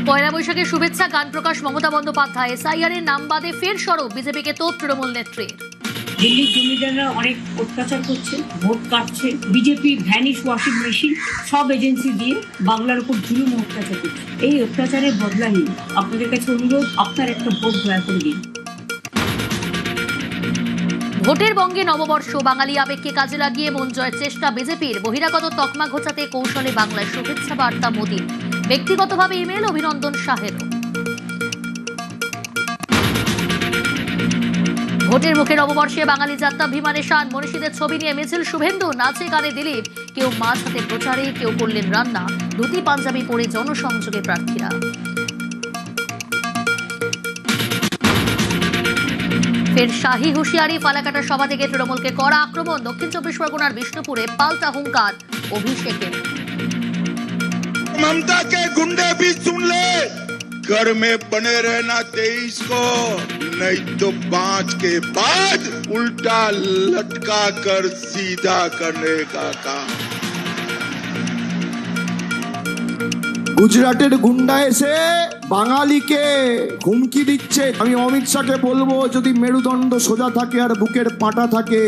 পয়লা বৈশাখের শুভেচ্ছা গান প্রকাশ মমতা বন্দ্যোপাধ্যায়। এসআইআর এর নাম বাদে ফের সরব বিজেপিকে তোপ তৃণমূল নেত্রীর। দিল্লির জমিদাররা অনেক অত্যাচার করছে, ভোট কাটছে, বিজেপি ভ্যানিশ ওয়াশিং মেশিন সব এজেন্সি দিয়ে বাংলার উপর জুলুম অত্যাচার করছে। এই অত্যাচারের বদলা নিয়ে আপনাদের কাছে অনুরোধ, আপনার একটা ভোট দয়া করে দিন। ভোটের বঙ্গে নববর্ষ, বাঙালি আবেগকে কাজে লাগিয়ে মন জয়ের চেষ্টা বিজেপির। বহিরাগত তকমা ঘোচাতে কৌশলে বাংলায় শুভেচ্ছা বার্তা মোদীর। ব্যক্তিগতভাবে ইমেল অভিনন্দন শাহেরও। ভোটের মুখে নববর্ষে বাঙালি যাত্রাভিমানে শান, মনীষীদের ছবি নিয়ে মিছিল শুভেন্দু, নাচে গানে দিলীপ। কেউ মাছ হাতে প্রচারে, কেউ করলেন রান্না, ধুতি পাঞ্জাবি পরে জনসংযোগে প্রার্থীরা। ফের শাহী হুঁশিয়ারি, ফালাকাটা সভা থেকে তৃণমূলকে কড়া আক্রমণ। দক্ষিণ 24 পরগনার বিষ্ণুপুরে পাল্টা হুঙ্কার অভিষেকের। ममता के गुंडे भी सुन ले, घर में बने रहना 23 को, नहीं तो 5 के बाद उल्टा लटका कर सीधा करने का काम। গুজরাটের গুন্ডা এসে বাঙালিকে হুমকি দিচ্ছে। আমি অমিত শাহকে বলবো, যদি মেরুদণ্ড সোজা থাকে আর বুকের পাটা থাকে,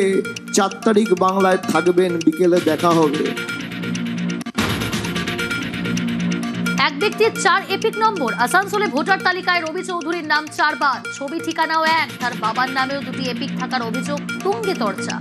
4 তারিখ বাংলায় থাকবেন, বিকেলে দেখা হবে। এক ব্যক্তির 4 এপিক নম্বর। আসানসোলে ভোটার তালিকায় রবি চৌধুরীর নাম 4 বার, ছবি ঠিকানাও এক। তার বাবার নামেও 2টি এপিক থাকার অভিযোগ তুঙ্গে চর্চা।